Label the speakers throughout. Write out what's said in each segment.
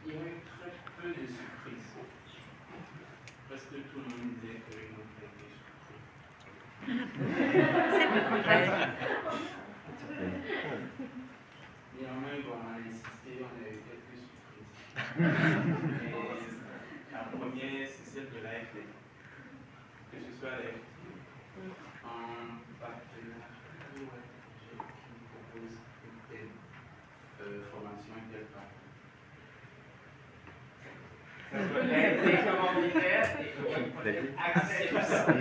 Speaker 1: il y a eu très peu de surprises. Parce que tout le monde disait qu'ils n'ont pas été surpris. Néanmoins, bon, on a insisté, on a eu quelques surprises. Et la première, c'est celle de l'AFD. Que ce soit l'AFD en partenariat qui propose une telle formation et telle partie. L'AFD commanditaire et accès à ça.
Speaker 2: C'est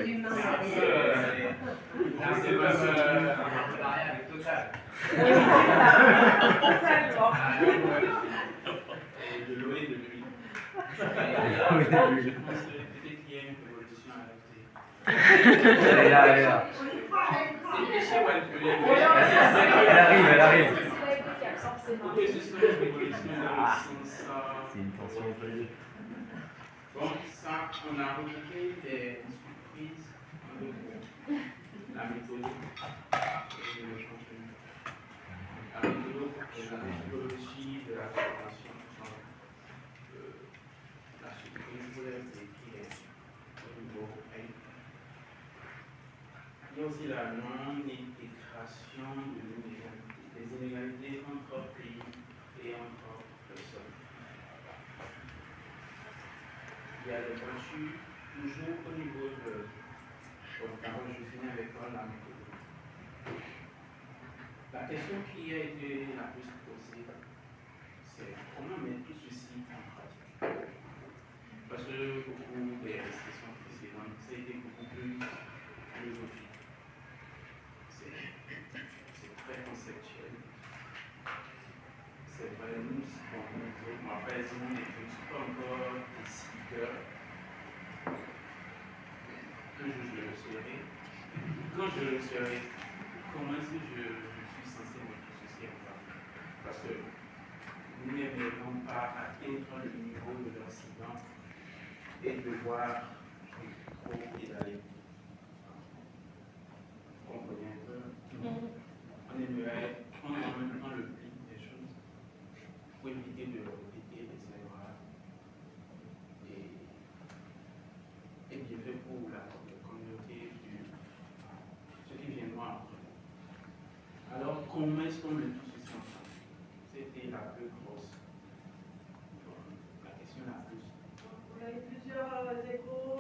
Speaker 2: l'humain.
Speaker 1: C'est pas un partenariat avec Total. Et de l'eau et de l'huile. Je pense que peut-être qu'il y a une révolution à l'AFD.
Speaker 3: Elle est là.
Speaker 1: C'est péché ou elle peut
Speaker 3: Elle arrive.
Speaker 1: Pour que ce soit une révolution dans le sens.
Speaker 3: C'est une tension entre les deux.
Speaker 1: Bon, ça, on a remarqué des surprises dans le groupe. La méthode et le contenu. La méthode et la méthodologie de la formation sont la surprise qui est au niveau européen. Il y a aussi la non-intégration de l'inégalité, des inégalités entre pays et entre personnes. Il y a des voitures, toujours au niveau de. D'abord, je finis avec la méthode. La question qui a été la plus posée, c'est comment mettre tout ceci en pratique. Parce que beaucoup des sessions précédentes, ça a été beaucoup plus philosophique. C'est très conceptuel. C'est vrai, nous, moi, par exemple, je ne suis pas encore décideur. Un jour, je le serai. Quand je le serai, comment est-ce que je suis censé mettre tout ceci en place? Parce que nous n'aimerions pas atteindre le niveau de l'Occident et devoir trop pédaler. Vous comprenez un peu? On aimerait prendre en même temps le pli des choses pour éviter de répéter les erreurs et bien fait pour la communauté, ceux qui viendront après. Alors, comment est-ce qu'on met tout ceci ensemble? C'était la plus grosse, la question la plus.
Speaker 4: On a eu plusieurs échos,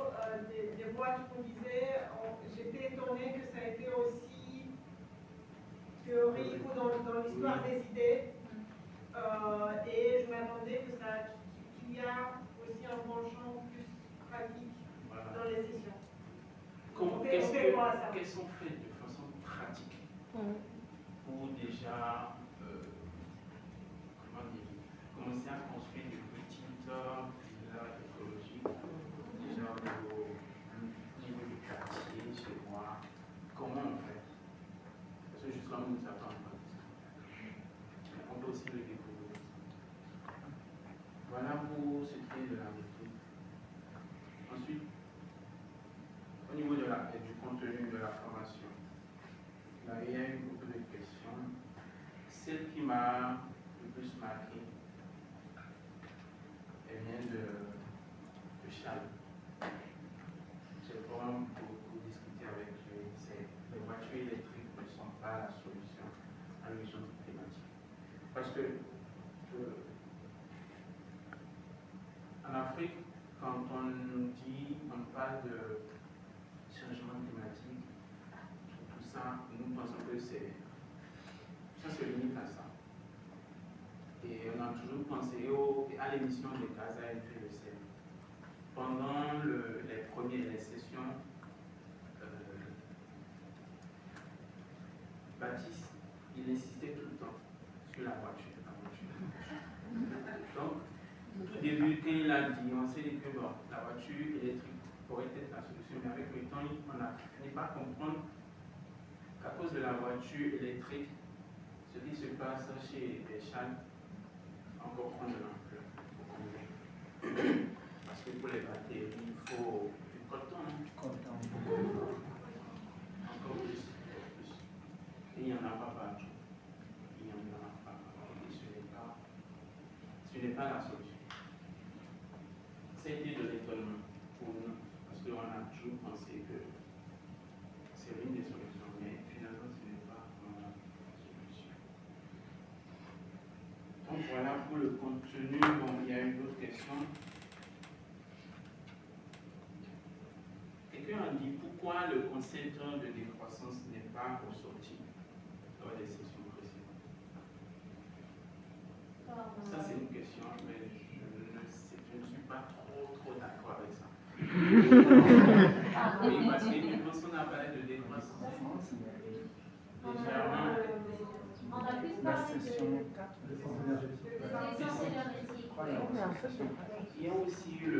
Speaker 4: des voix qui nous disaient, j'étais étonnée que ça a été aussi théorique ou dans l'histoire des idées, et je m'attendais qu'il y a aussi un penchant plus pratique dans les sessions.
Speaker 1: Qu'elles sont faites de façon pratique pour déjà commencer à construire de petites villas écologiques, déjà au niveau du quartier, chez moi. Comment on fait? Parce que jusqu'à nous, nous attendons pas ça. On peut aussi le découvrir. Voilà pour ce qui est de la méthode. Ensuite, au niveau du contenu de la formation, là, il y a eu beaucoup de questions. Celle qui m'a le plus marqué, elle vient de Charles. J'ai vraiment beaucoup discuté avec lui. Les voitures électriques ne sont pas la solution à l'urgence climatique. Parce que en Afrique, quand on parle de changement climatique, tout ça, nous pensons que ça se limite à ça. Et on a toujours pensé à l'émission de gaz à effet de serre. Pendant les sessions, Baptiste, il insistait tout le temps sur la voiture. Donc, tout début, quand il a dit, on s'est dit que bon, la voiture électrique pourrait être la solution, mais avec le temps, on a fini par comprendre qu'à cause de la voiture électrique, ce qui se passe chez les chats encore prendre de l'ampleur. Parce que pour les batteries, il faut du coton. Encore plus. Et il n'y en a pas partout. Il y en a pas partout sur les cas. n'est pas la solution. Ça a été de l'étonnement pour nous, parce qu'on a toujours pensé que c'est l'une des solutions, mais finalement ce n'est pas la solution. Donc voilà pour le contenu. Bon, il y a eu d'autres questions. Quelqu'un a dit pourquoi le concept de décroissance n'est pas ressorti lors des sessions précédentes. Ça c'est une question, mais je ne suis pas trop d'accord avec ça. Oui, parce que quand on a parlé de décroissance, légèrement.
Speaker 2: On a plus parlé de
Speaker 1: Il y a aussi eu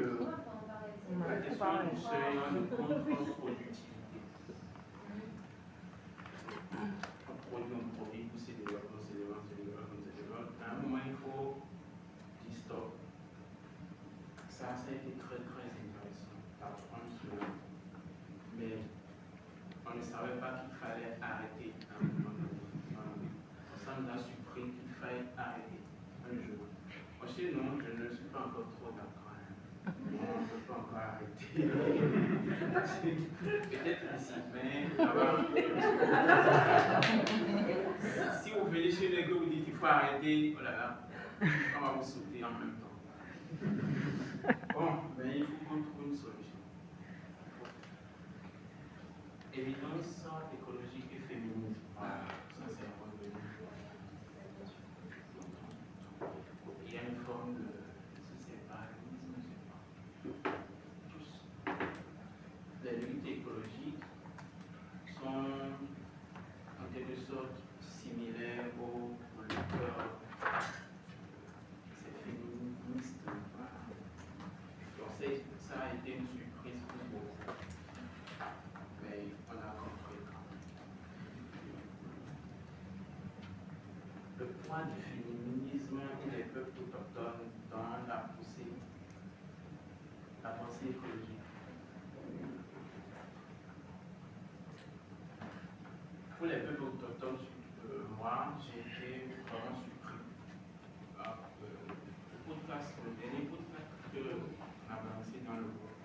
Speaker 1: la question du seuil de contre-productivité. On produit, pousser des développements. À un moment, il faut dire stop. Ça a été très intéressant d'apprendre cela. Mais on ne savait pas qu'il fallait arrêter à un moment donné. Ça nous a surpris qu'il fallait arrêter un jour. Moi, chez nous, je ne suis pas encore trop d'accord. On ne peut pas encore arrêter. Peut-être ici, mais si vous venez chez nous et que vous dites qu'il faut arrêter, oh là là, on va vous sauter en même temps. Bon, mais il faut qu'on trouve une solution. Évidence écologique et féminisme. Voilà, ça c'est revenu. Il y a une forme de séparatisme, je sais pas. Tous les luttes écologiques sont en quelque sorte similaires aux lutteurs. C'est féministe. Voilà. Donc ça a été une surprise pour beaucoup. Mais on a compris. Le poids du féminisme et des peuples autochtones dans la pensée écologique. Pour les peuples autochtones, moi, j'ai été vraiment surpris. Le dernier podcast qu'on a balancé dans le groupe.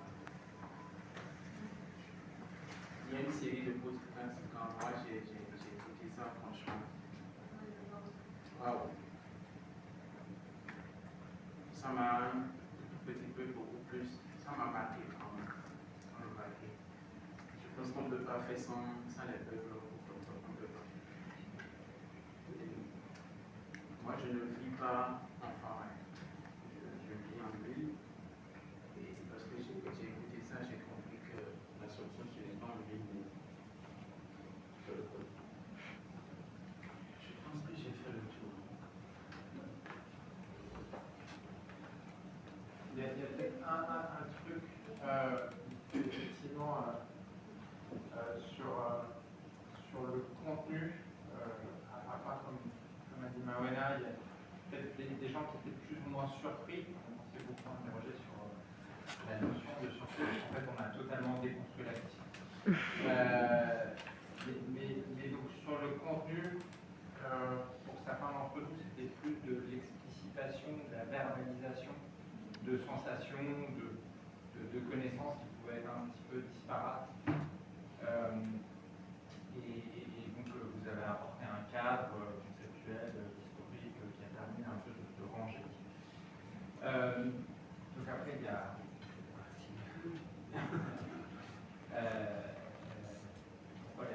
Speaker 1: Il y a une série de podcasts quand moi j'ai écouté ça, franchement. Waouh! Ça m'a un petit peu beaucoup plus. Ça m'a marqué quand même. Ça m'a marqué. Je pense qu'on ne peut pas faire sans les peuples autochtones. On ne peut pas. Moi, je ne vis pas en forêt. Je vis en ville. Et parce que j'ai écouté ça, j'ai compris que la solution, ce n'est pas en ville. Je pense que j'ai fait le tour.
Speaker 5: Il y a peut-être un truc, effectivement, sur le contenu, à part comme a dit Mawena, il y a peut-être des gens qui étaient plus ou moins surpris. On s'est beaucoup interrogé sur la notion de surprise. En fait, on a totalement déconstruit la question. Mais donc, sur le contenu, pour certains d'entre nous, c'était plus de l'explicitation, de la verbalisation de sensations, de connaissances qui pouvaient être un petit peu disparates. Et donc vous avez apporté un cadre conceptuel, historique, qui a permis un peu de ranger. Donc après, il y a... voilà,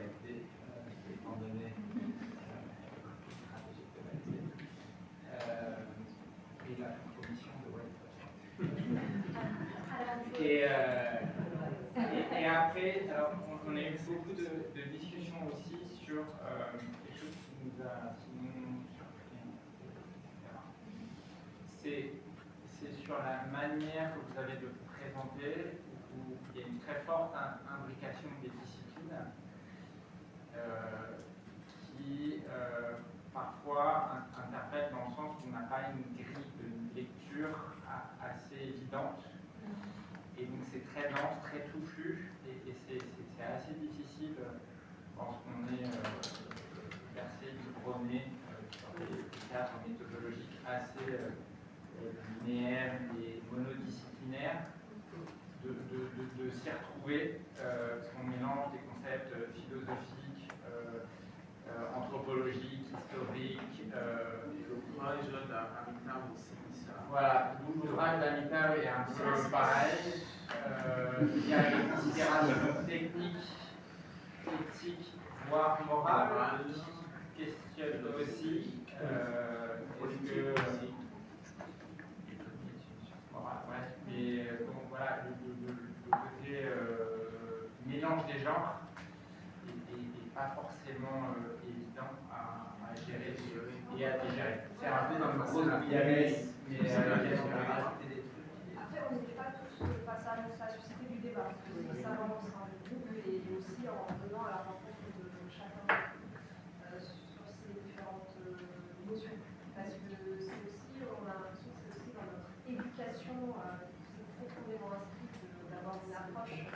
Speaker 5: étant donné stratégique de la et la commission de web. Et après, alors, on a eu beaucoup de discussions aussi sur quelque chose qui nous a surpris, etc. C'est sur la manière que vous avez de vous présenter, où il y a une très forte imbrication des disciplines qui parfois interprètent dans le sens où on n'a pas une grille de lecture assez évidente. Et donc c'est très dense, très touffu, et c'est assez difficile lorsqu'on est versé, biberonné sur des cadres méthodologiques assez linéaire et monodisciplinaire, de s'y retrouver, parce qu'on mélange des concepts philosophiques, anthropologiques, historiques.
Speaker 1: L'ouvrage d'Amita aussi, ça.
Speaker 5: Voilà, l'ouvrage d'Amita est un peu pareil. Il y a une considération technique, éthique, voire morale, qui questionne aussi. Est-ce que. Mais donc voilà, le côté mélange des genres n'est pas forcément évident à gérer et à digérer. C'est un peu dans le gros diabète, mais il y a rajouté des trucs.
Speaker 2: Après, on n'était pas tous face à ça a suscité du débat. Ça avance dans le groupe et aussi en venant à la rencontre de chacun sur ces différentes notions. Parce que c'est aussi, on a l'impression que c'est aussi dans notre éducation, c'est profondément inscrit d'avoir une approche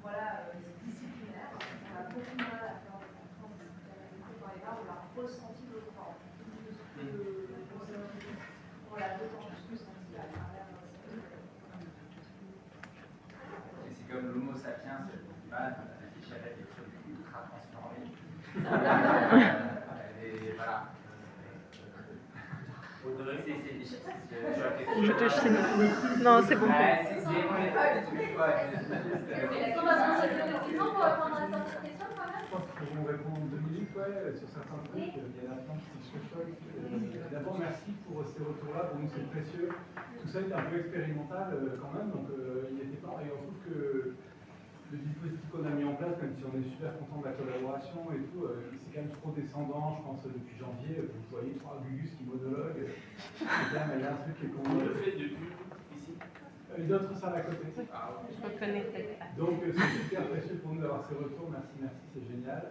Speaker 2: voilà, disciplinaire. On a beaucoup de mal à faire des transdisciplinarité dans les arts, on l'a ressenti d'autres fois. On l'a d'autant plus senti à travers
Speaker 5: c'est comme l'homo sapiens, c'est mal, la fichette est ultra transformée. Et voilà.
Speaker 6: Je touche ses mains. Non, c'est bon.
Speaker 5: Ouais, c'est on n'est pas du tout quoi.
Speaker 2: Est-ce qu'on va se poser des questions pour répondre à cette question quand même?
Speaker 7: Je pense que pour répondre en 2 minutes, sur certains trucs, il y en a plein qui se choquent. D'abord, merci pour ces retours-là, pour nous c'est précieux. Tout ça est un peu expérimental quand même, donc il n'était pas. Et on trouve que le dispositif qu'on a mis en place, même si on est super content de la collaboration et tout, c'est quand même trop descendant, je pense, depuis janvier. Vous voyez 3 Gugus qui monologuent. C'est quand même, il y a un truc qui est
Speaker 1: On le fait depuis ici.
Speaker 7: D'autres salles à côté.
Speaker 1: Ah, ouais.
Speaker 6: Je reconnais peut-être.
Speaker 7: Donc c'est super précieux pour nous d'avoir ces retours, merci, c'est génial.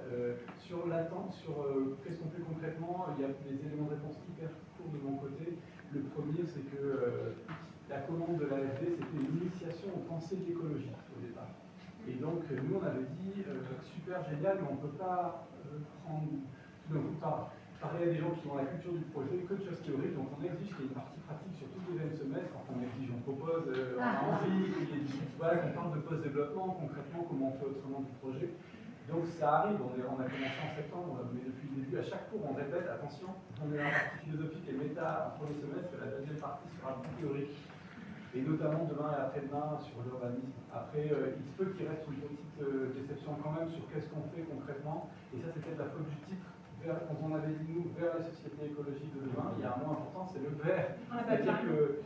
Speaker 7: Sur l'attente, sur qu'est-ce qu'on fait concrètement, il y a des éléments de réponse hyper courts de mon côté. Le premier, c'est que la commande de l'AFD, c'était une initiation aux pensées de l'écologie au départ. Et donc nous on avait dit, super génial, mais on ne peut pas prendre tout d'un coup parler à des gens qui ont la culture du projet que de choses théoriques, donc on exige qu'il y ait une partie pratique sur tout le deuxième semestre, enfin on exige, on propose, on a envie qu'il y ait voilà, qu'on parle de post-développement, concrètement comment on fait autrement du projet. Donc ça arrive, on a commencé en septembre, mais depuis le début, à chaque cours on répète, attention, on est dans la partie philosophique et méta en premier semestre, la deuxième partie sera plus théorique. Et notamment demain et après-demain sur l'urbanisme. Après, il se peut qu'il reste une petite déception quand même sur qu'est-ce qu'on fait concrètement, et ça c'est peut-être la faute du titre. Quand on avait dit nous vers la société écologique de demain, il y a un mot important, c'est le vers. C'est-à-dire que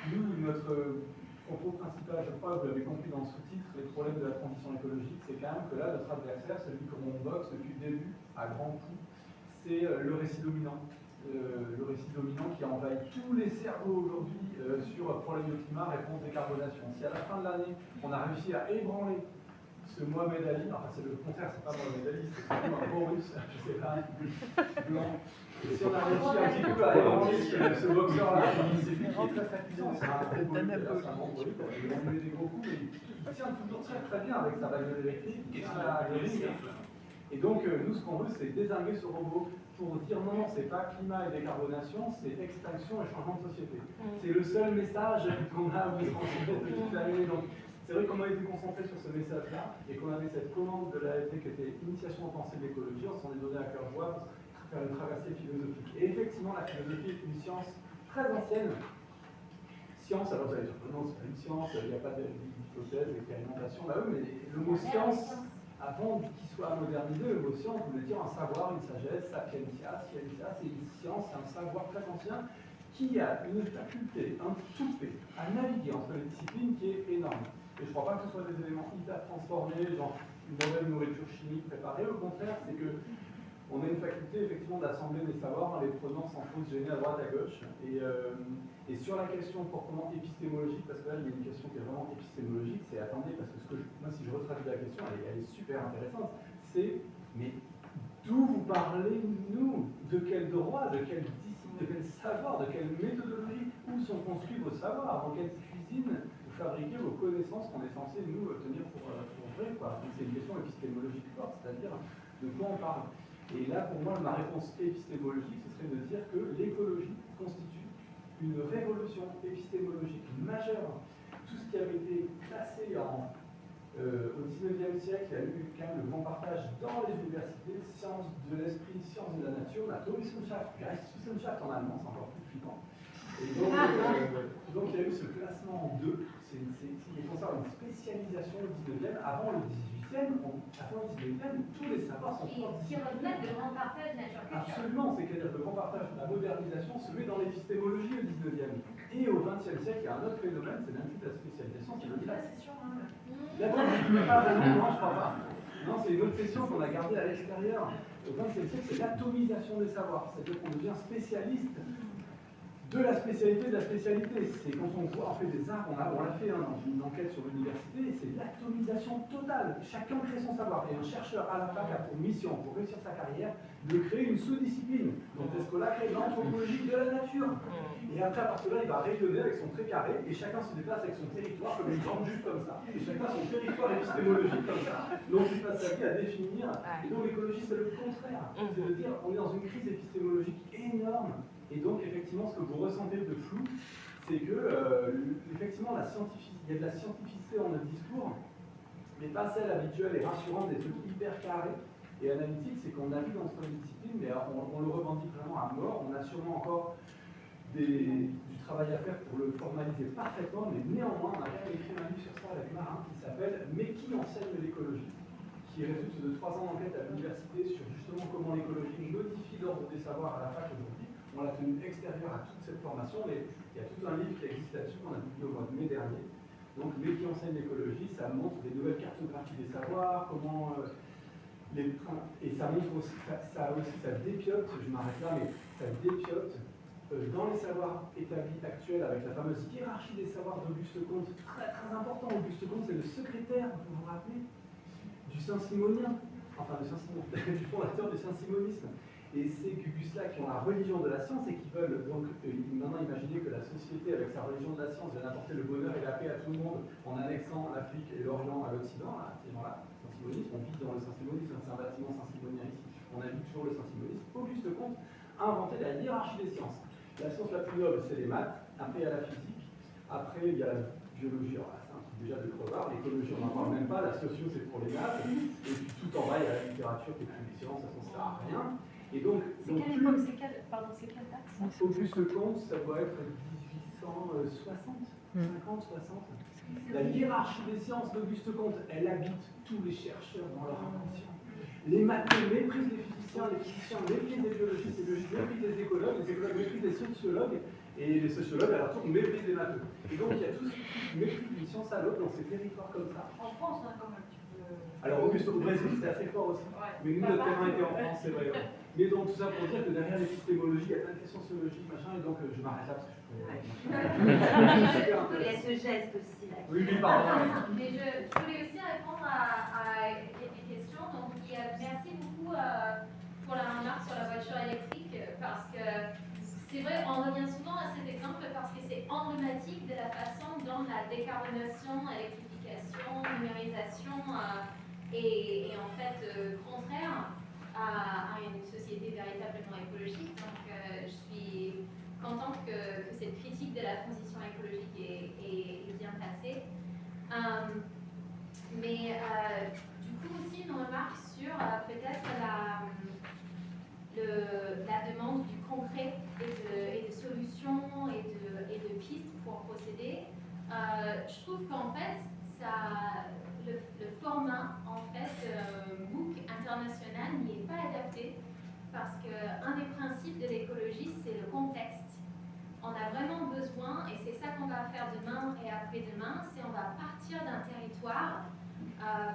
Speaker 7: nous, notre propos principal, je crois que vous l'avez compris dans le sous-titre, les problèmes de la transition écologique, c'est quand même que là, notre adversaire, celui qu'on boxe depuis le début, à grands coups, c'est le récit dominant. Le récit dominant qui envahit tous les cerveaux aujourd'hui sur problème du climat, réponse décarbonation. Si à la fin de l'année, on a réussi à ébranler ce Mohamed Ali, enfin c'est le contraire, c'est pas Mohamed Ali, c'est plutôt un beau russe, je sais pas, blanc. Et si on a réussi un petit peu à ébranler ce boxeur-là, c'est lui qui est très très puissant, c'est un gros volume, c'est un gros volume, il va enlever des gros coups, mais il tient toujours très bien avec sa bagnole électrique, il tient la grille. Et donc nous ce qu'on veut c'est dézinguer ce robot pour dire non, c'est pas climat et décarbonation, c'est extinction et changement de société. C'est le seul message qu'on a à vous transmettre depuis toute l'année. Donc c'est vrai qu'on a été concentré sur ce message-là et qu'on avait cette commande de l'AFD qui était initiation en pensée de l'écologie, on s'en est donné à cœur joie pour faire une traversée philosophique. Et effectivement, la philosophie est une science très ancienne. Science, alors vous allez dire, non, c'est pas une science, il n'y a pas d'hypothèse, d'expérimentation. Bah oui, mais le mot science, avant qu'il soit modernisé, le mot science voulait dire un savoir, une sagesse, sapientia, scientia, c'est une science, c'est un savoir très ancien qui a une faculté, un toupet, à naviguer entre les disciplines qui est énorme. Et je ne crois pas que ce soit des éléments hyper transformés, genre une mauvaise nourriture chimique préparée, au contraire, c'est que on a une faculté effectivement d'assembler des savoirs en les prenant sans fausse gêner à droite à gauche. Et sur la question proprement épistémologique, parce que là il y a une question qui est vraiment épistémologique, c'est attendez, parce que moi si je retraduis la question, elle est super intéressante, c'est mais d'où vous parlez nous? De quel droit, de quelle discipline, de quel savoir, de quelle méthodologie? Où sont construits vos savoirs? Dans quelle cuisine vous fabriquez vos connaissances qu'on est censé nous tenir pour vrai, quoi. C'est une question épistémologique forte, c'est-à-dire de quoi on parle. Et là, pour moi, ma réponse épistémologique, ce serait de dire que l'écologie constitue une révolution révolution épistémologique majeure. Tout ce qui avait été classé au XIXe siècle, il y a eu quand même le grand partage dans les universités, sciences de l'esprit, sciences de la nature, Naturwissenschaft, Geisteswissenschaft en allemand, c'est encore plus flippant. Et donc il y a eu ce classement en deux, il faut savoir une spécialisation au XIXe, avant le XVIIIe, tous les savoirs sont
Speaker 8: qui reflète le grand partage nature-culture.
Speaker 7: Absolument, c'est-à-dire que le grand partage, la modernisation se met dans l'épistémologie au XIXe. Et au XXe siècle, il y a un autre phénomène, c'est même plus la spécialisation, c'est le classe. Là, je ne pas vraiment, non, je crois pas. Non, c'est une autre question qu'on a gardée à l'extérieur. Au XXe siècle, c'est l'atomisation des savoirs, c'est-à-dire qu'on devient spécialiste de la spécialité de la spécialité. C'est quand on voit, on fait des arts, on l'a fait dans une enquête sur l'université, c'est l'atomisation totale. Chacun crée son savoir. Et un chercheur à la fac a pour mission, pour réussir sa carrière, de créer une sous-discipline. Donc Descola crée l'anthropologie de la nature. Et après, à partir de là, il va rayonner avec son trait carré, et chacun se déplace avec son territoire comme une jambe juste comme ça. Et chacun son territoire épistémologique comme ça. Donc il passe sa vie à définir. Et donc l'écologie, c'est le contraire. C'est de dire, on est dans une crise épistémologique énorme. Et donc, effectivement, ce que vous ressentez de flou, c'est que, effectivement, il y a de la scientificité dans notre discours, mais pas celle habituelle et rassurante des trucs hyper carrés et analytiques. C'est qu'on navigue dans cette discipline, mais on le revendique vraiment à mort. On a sûrement encore du travail à faire pour le formaliser parfaitement, mais néanmoins, on a quand même écrit un livre sur ça avec Marin qui s'appelle « Mais qui enseigne l'écologie ?», qui résulte de 3 ans d'enquête à l'université sur justement comment l'écologie modifie l'ordre des savoirs à la fac aujourd'hui. On l'a tenu extérieur à toute cette formation, mais il y a tout un livre qui existe là-dessus qu'on a publié au mois de mai dernier. Donc, Mais qui enseigne l'écologie, ça montre des nouvelles cartographies des savoirs, comment et ça montre aussi, ça dépiote, je m'arrête là, mais ça dépiote dans les savoirs établis actuels avec la fameuse hiérarchie des savoirs d'Auguste Comte, très très important. Auguste Comte, c'est le secrétaire, vous vous rappelez, du Saint-Simonien, enfin du fondateur du Saint-Simonisme. Et c'est Gugus-là qui ont la religion de la science et qui veulent donc maintenant imaginer que la société, avec sa religion de la science, vient apporter le bonheur et la paix à tout le monde en annexant l'Afrique et l'Orient à l'Occident, à ces gens-là. Saint-Simonisme, on vit dans le Saint-Simonisme, c'est un bâtiment Saint-Simonien ici, on habite toujours le Saint-Simonisme. Auguste Comte a inventé la hiérarchie des sciences. La science la plus noble, c'est les maths, après il y a la physique, après il y a la biologie, alors là, c'est un truc déjà de crevard, l'écologie on n'en parle même pas, la socio c'est pour les maths, et puis tout en bas il y a la littérature qui est plus science, ça ne sert à rien. Et donc,
Speaker 6: c'est quelle époque, c'est quelle date?
Speaker 7: Auguste Comte, ça doit être 1860, 50, 60. La hiérarchie des sciences d'Auguste Comte, elle habite tous les chercheurs dans leur invention. Les matheux méprisent les physiciens méprisent les biologistes, les biologistes méprisent les écologues méprisent les sociologues, et les sociologues à leur tour méprisent les matheux. Et donc il y a tous qui méprisent une science à l'autre dans ces territoires comme ça.
Speaker 2: En France, on a quand même un petit peu.
Speaker 7: Alors Auguste au Brésil, c'est assez fort aussi.
Speaker 2: Ouais.
Speaker 7: Mais nous, notre terrain était en France, c'est vrai. Ouais. Mais donc tout ça pour dire que derrière l'épistémologie, il y a plein de questions sociologiques, machin, et donc je m'arrête là parce que
Speaker 8: Il y a ce geste aussi là.
Speaker 7: Oui, pardon.
Speaker 8: Mais je voulais aussi répondre à des questions. Donc, merci beaucoup pour la remarque sur la voiture électrique, parce que c'est vrai, on revient souvent à cet exemple parce que c'est emblématique de la façon dont la décarbonation, électrification, numérisation est en fait contraire à une société véritablement écologique. Donc, je suis contente que cette critique de la transition écologique est bien placée. Mais du coup aussi une remarque sur peut-être la demande du concret et de solutions et de pistes pour procéder. Je trouve qu'en fait, le format en fait, MOOC international n'y est pas adapté parce qu'un des principes de l'écologie, c'est le contexte. On a vraiment besoin, et c'est ça qu'on va faire demain et après-demain, c'est on va partir d'un territoire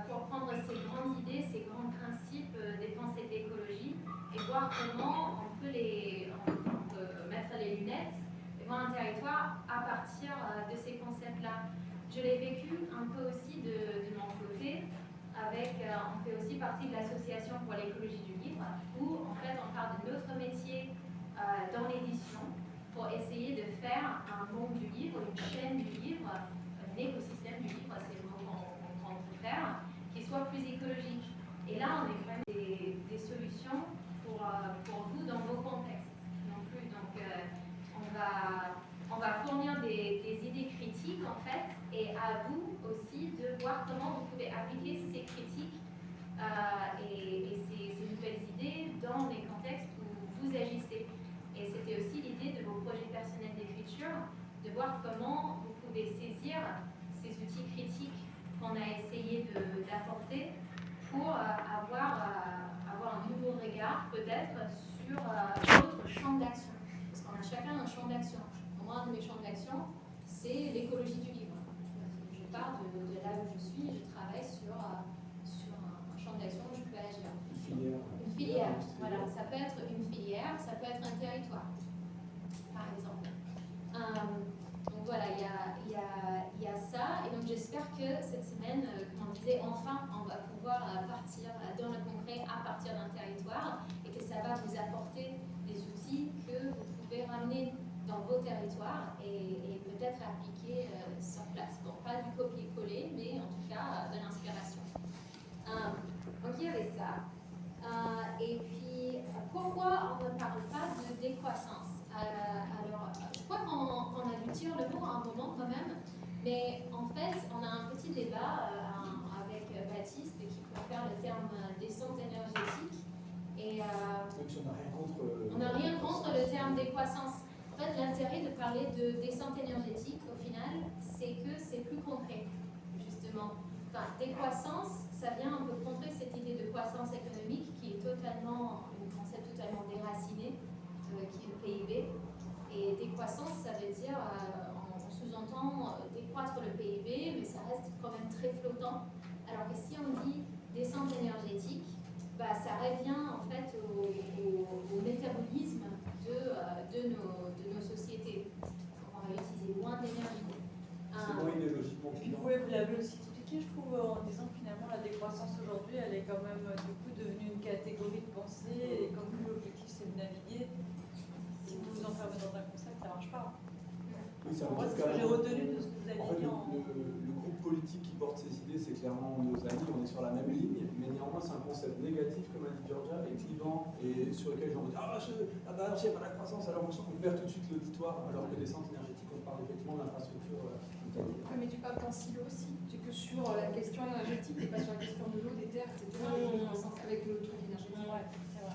Speaker 8: pour prendre ces grandes idées, ces grands principes des pensées de l'écologie et voir comment on peut mettre les lunettes et voir un territoire à partir de ces concepts-là. Je l'ai vécu un peu aussi de mon côté, on fait aussi partie de l'association pour l'écologie du livre, où en fait on parle de notre métier dans l'édition pour essayer de faire un monde du livre, une chaîne du livre, un écosystème du livre, c'est le mot qu'on compte faire, qui soit plus écologique. Et là, on est vraiment des solutions pour vous dans vos contextes non plus. Donc, on va fournir apporter pour avoir un nouveau regard peut-être sur d'autres champs d'action. Parce qu'on a chacun un champ d'action. Moi, un de mes champs d'action, c'est l'écologie du livre. Je pars de là où je suis, je travaille sur un champ d'action où je peux agir. Une filière, voilà, ça peut être une filière, ça peut être un territoire, par exemple. Donc voilà, il y a ça, et donc j'espère que cette semaine, comme on disait, enfin, on va pouvoir partir dans le concret à partir d'un territoire, et que ça va vous apporter des outils que vous pouvez ramener dans vos territoires et peut-être appliquer sur place. Bon, pas du copier-coller, mais en tout cas de l'inspiration. Donc il y avait ça. Et puis, pourquoi on ne parle pas de décroissance? Alors, je crois qu'on a dû dire le mot à un moment quand même, mais en fait, on a un petit débat avec Baptiste qui préfère le terme descente énergétique. Et on n'a rien contre le terme décroissance. En fait, l'intérêt de parler de descente énergétique, au final, c'est que c'est plus concret, justement. Enfin, décroissance, ça vient un peu contrer cette idée de croissance économique qui est totalement, un concept totalement déraciné, qui est le PIB. Et décroissance, ça veut dire, on sous-entend décroître le PIB, mais ça reste quand même très flottant. Alors que si on dit descente énergétique, bah, ça revient en fait au métabolisme de nos sociétés. On va utiliser moins d'énergie.
Speaker 9: C'est moins idéologiquement.
Speaker 6: Oui, vous l'avez aussi expliqué, je trouve, en disant que finalement la décroissance aujourd'hui, elle est quand même du coup devenue une catégorie de pensée, et comme l'objectif c'est de naviguer, si vous vous enfermez dans un concept, ça ne marche pas.
Speaker 9: Oui, c'est
Speaker 6: Moi, c'est ce que j'ai retenu de ce que vous avez dit.
Speaker 9: Le groupe politique qui porte ces idées, c'est clairement nos amis, on est sur la même ligne, mais néanmoins c'est un concept négatif, comme a dit Georgia, et clivant, et sur lequel les gens vont dire ah, bah, il n'y a pas la croissance, alors on perd tout de suite l'auditoire, alors que descente énergétique, on parle effectivement d'infrastructure.
Speaker 2: Oui, mais tu parles d'un silo aussi, c'est que sur la question énergétique et pas sur la question de l'eau, des terres, etc. Avec le truc énergétique.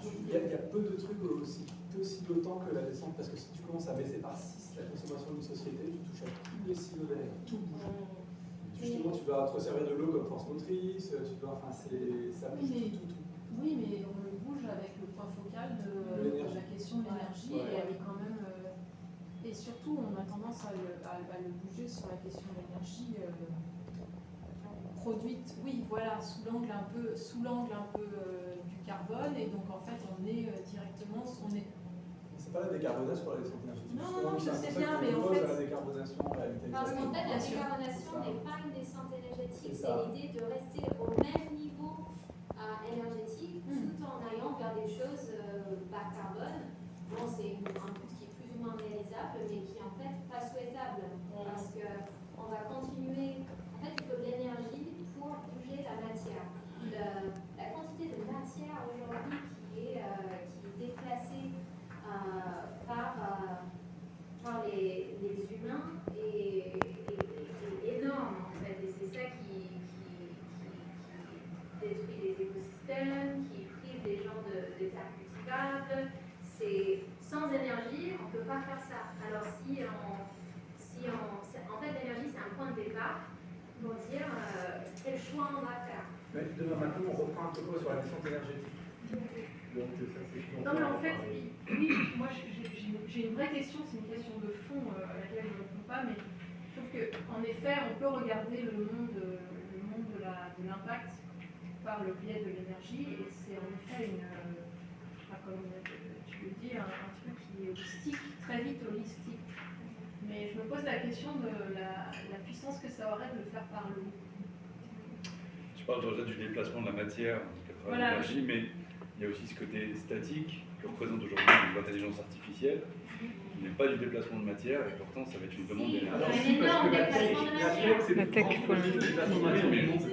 Speaker 9: Il y a peu de trucs aussi silotants que la descente, parce que si tu commences à baisser par 6 la consommation d'une société, tu touches à tous les silos derrière, tout bouge. Justement, tu dois te servir de l'eau comme force motrice, tu dois, enfin, ça bouge tout.
Speaker 6: Oui, mais on le bouge avec le point focal de la question de l'énergie, et elle est quand même. Et surtout, on a tendance à le bouger sur la question de l'énergie produite, oui, voilà, sous l'angle un peu du carbone, et donc en fait, on est directement.
Speaker 9: C'est pas la décarbonation pour la descente énergétique.
Speaker 6: Non, je sais bien, mais en fait.
Speaker 9: La décarbonation,
Speaker 8: parce qu'en fait, la décarbonation n'est pas une descente énergétique, c'est l'idée de rester au même niveau énergétique tout en allant vers des choses bas carbone. Bon, c'est un but qui est plus ou moins réalisable, mais qui est en fait pas souhaitable, parce qu'on va continuer. En fait, il faut de l'énergie pour bouger la matière. La quantité de matière aujourd'hui qui est déplacée par les humains est énorme en fait, et c'est ça qui détruit les écosystèmes, qui prive les gens de terres cultivables. Sans énergie, on ne peut pas faire ça. Alors en fait l'énergie c'est un point de départ pour dire quel choix on va faire.
Speaker 7: Mais demain matin on reprend un peu sur la descente énergétique. Donc, ça,
Speaker 2: non mais en fait, oui, moi j'ai une vraie question, c'est une question de fond à laquelle je ne réponds pas, mais je trouve qu'en effet, on peut regarder le monde de l'impact par le biais de l'énergie, et c'est en effet comme tu le dis, un truc qui est holistique, très vite holistique. Mais je me pose la question de la puissance que ça aurait de le faire par l'eau.
Speaker 10: Tu parles déjà du déplacement de la matière à travers l'énergie, mais il y a aussi ce côté statique que représente aujourd'hui l'intelligence artificielle, qui n'est pas du déplacement de matière, et pourtant ça va être une demande d'énergie.
Speaker 8: Alors si, parce que
Speaker 10: la tech,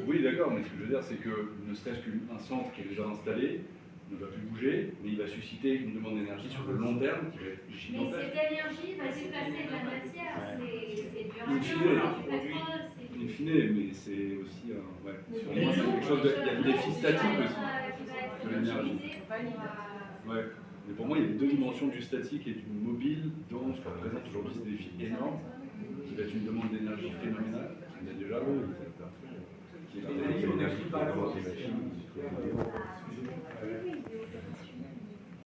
Speaker 10: oui, d'accord, mais ce que je veux dire, c'est que ne serait-ce qu'un centre qui est déjà installé ne va plus bouger, mais il va susciter une demande d'énergie sur le long terme qui va être gigantesque.
Speaker 8: Mais cette énergie va déplacer de la matière, c'est du radium, c'est du pétrole,
Speaker 10: in fine, mais c'est aussi sur les quelque chose il y a des défis statiques aussi de l'énergie. Ouais. Mais pour moi, il y a les deux dimensions du statique et du mobile dans ce que représente aujourd'hui ce défi énorme, qui va être une demande d'énergie phénoménale. Il y a déjà qui est
Speaker 7: l'énergie
Speaker 3: pour
Speaker 7: balance,
Speaker 3: les machines.
Speaker 7: c'est un super sujet.